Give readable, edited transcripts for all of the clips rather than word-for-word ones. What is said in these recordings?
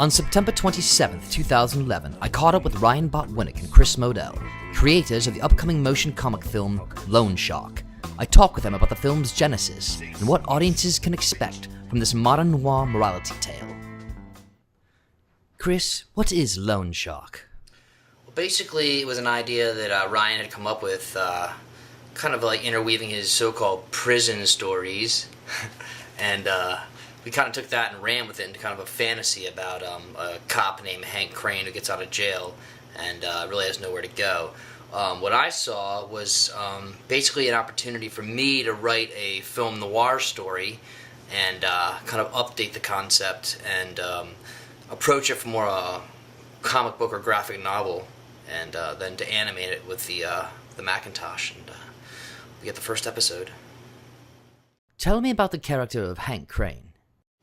On September 27, 2011, I caught up with Ryan Botwinick and Chris Modell, creators of the upcoming motion comic film Loanshark. I talked with them about the film's genesis and what audiences can expect from this modern noir morality tale. Chris, what is Loanshark? Well, basically, it was an idea that Ryan had come up with, kind of like interweaving his so-called prison stories, and we kind of took that and ran with it into kind of a fantasy about a cop named Hank Crane who gets out of jail and really has nowhere to go. What I saw was basically an opportunity for me to write a film noir story and kind of update the concept and approach it from more a comic book or graphic novel, and then to animate it with the Macintosh, and we get the first episode. Tell me about the character of Hank Crane.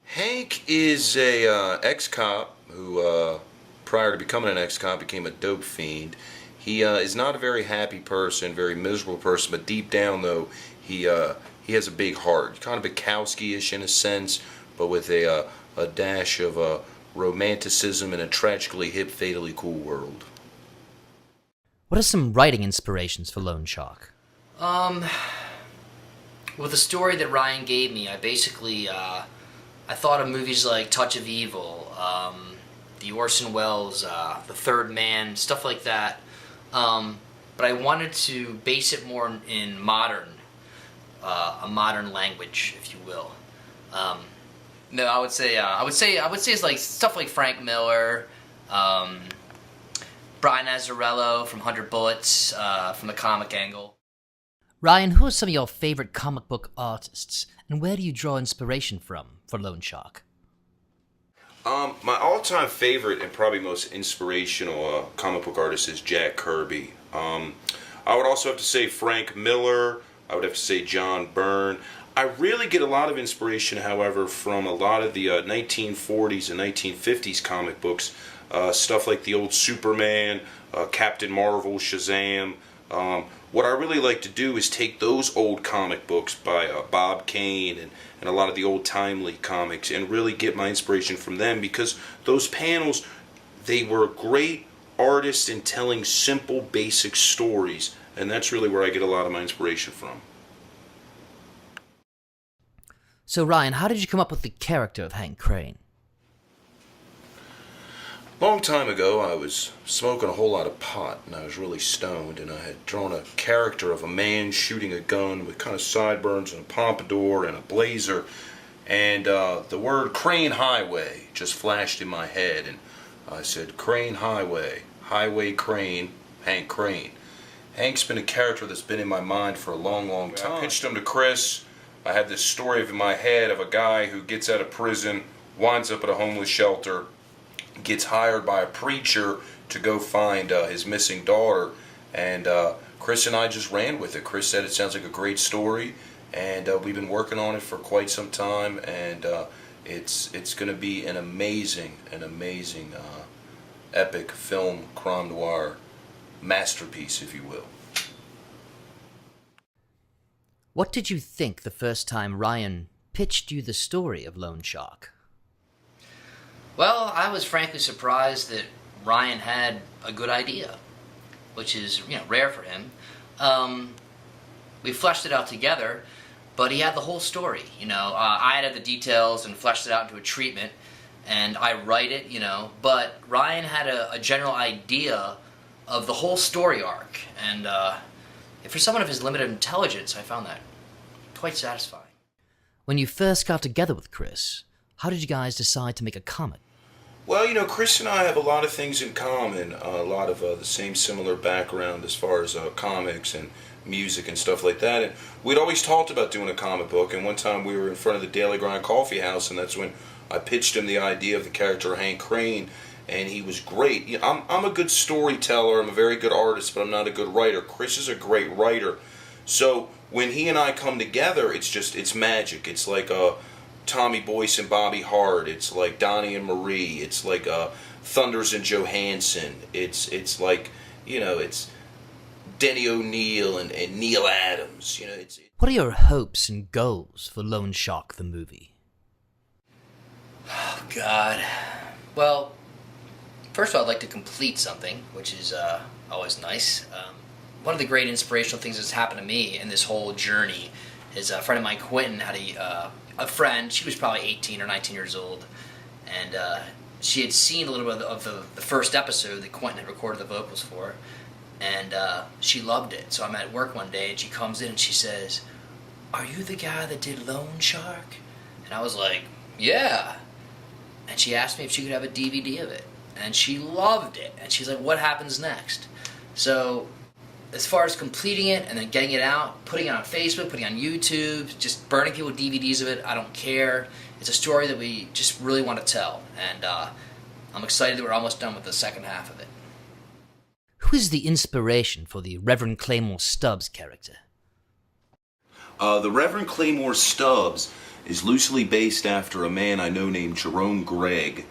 Hank is a ex-cop who, prior to becoming an ex-cop, became a dope fiend. He is not a very happy person, very miserable person, but deep down, though, he has a big heart. Kind of Bukowski-ish in a sense, but with a dash of romanticism in a tragically hip, fatally cool world. What are some writing inspirations for Loanshark? With the story that Ryan gave me, I basically I thought of movies like Touch of Evil, the Orson Welles, The Third Man, stuff like that. But I wanted to base it more in modern, a modern language, if you will. No, I would say it's like stuff like Frank Miller, Brian Azzarello from 100 Bullets, from the comic angle. Ryan, who are some of your favorite comic book artists, and where do you draw inspiration from for Loanshark? My all-time favorite and probably most inspirational comic book artist is Jack Kirby. I would also have to say Frank Miller. I would have to say John Byrne. I really get a lot of inspiration, however, from a lot of the 1940s and 1950s comic books. Stuff like the old Superman, Captain Marvel, Shazam. What I really like to do is take those old comic books by Bob Kane and a lot of the old timely comics and really get my inspiration from them, because those panels, they were great artists in telling simple, basic stories, and that's really where I get a lot of my inspiration from. So Ryan, how did you come up with the character of Hank Crane? Long time ago, I was smoking a whole lot of pot, and I was really stoned, and I had drawn a character of a man shooting a gun with kind of sideburns and a pompadour and a blazer, and the word Crane Highway just flashed in my head, and I said, Crane Highway, Highway Crane, Hank Crane. Hank's been a character that's been in my mind for a long, long time. I pitched him to Chris. I had this story in my head of a guy who gets out of prison, winds up at a homeless shelter, gets hired by a preacher to go find his missing daughter, and Chris and I just ran with it. Chris said it sounds like a great story, and we've been working on it for quite some time, and it's going to be an amazing epic film crime noir masterpiece, if you will. What did you think the first time Ryan pitched you the story of Loanshark? Well, I was frankly surprised that Ryan had a good idea, which is, rare for him. We fleshed it out together, but he had the whole story. I added the details and fleshed it out into a treatment, and I write it, but Ryan had a general idea of the whole story arc, and for someone of his limited intelligence, I found that quite satisfying. When you first got together with Chris, how did you guys decide to make a comic? Well, Chris and I have a lot of things in common, a lot of the same similar background as far as comics and music and stuff like that, and we'd always talked about doing a comic book, and one time we were in front of the Daily Grind Coffee House, and that's when I pitched him the idea of the character Hank Crane, and he was great. I'm a good storyteller, I'm a very good artist, but I'm not a good writer. Chris is a great writer, so when he and I come together, it's magic. It's like Tommy Boyce and Bobby Hart. It's like Donnie and Marie. It's like Thunders and Johansson. It's like, it's Denny O'Neil and Neil Adams. What are your hopes and goals for Loanshark the movie? Oh, God. Well, first of all, I'd like to complete something, which is always nice. One of the great inspirational things that's happened to me in this whole journey is a friend of mine, Quentin, had a friend. She was probably 18 or 19 years old, and she had seen a little bit of the first episode that Quentin had recorded the vocals for, and she loved it. So I'm at work one day, and she comes in and she says, "Are you the guy that did Loanshark?" And I was like, "Yeah." And she asked me if she could have a DVD of it. And she loved it. And she's like, "What happens next?" So, as far as completing it and then getting it out, putting it on Facebook, putting it on YouTube, just burning people DVDs of it, I don't care. It's a story that we just really want to tell. And I'm excited that we're almost done with the second half of it. Who is the inspiration for the Reverend Claymore Stubbs character? The Reverend Claymore Stubbs is loosely based after a man I know named Jerome Gregg,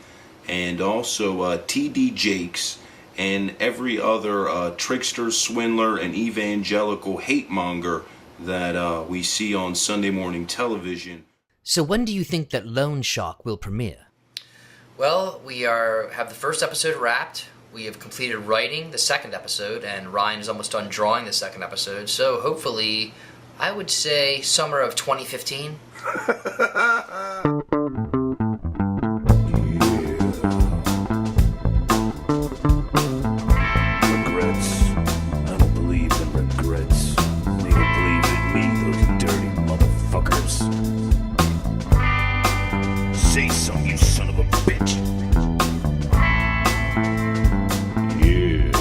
and also T.D. Jakes, and every other trickster, swindler, and evangelical hate-monger that we see on Sunday morning television. So when do you think that Loanshark will premiere? Well, we have the first episode wrapped. We have completed writing the second episode, and Ryan is almost done drawing the second episode. So hopefully, I would say summer of 2015. Say something, you son of a bitch. Yeah.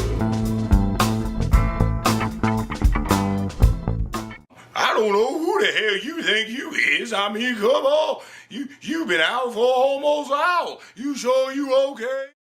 I don't know who the hell you think you is. I mean, come on. You've been out for almost an hour. You sure you okay?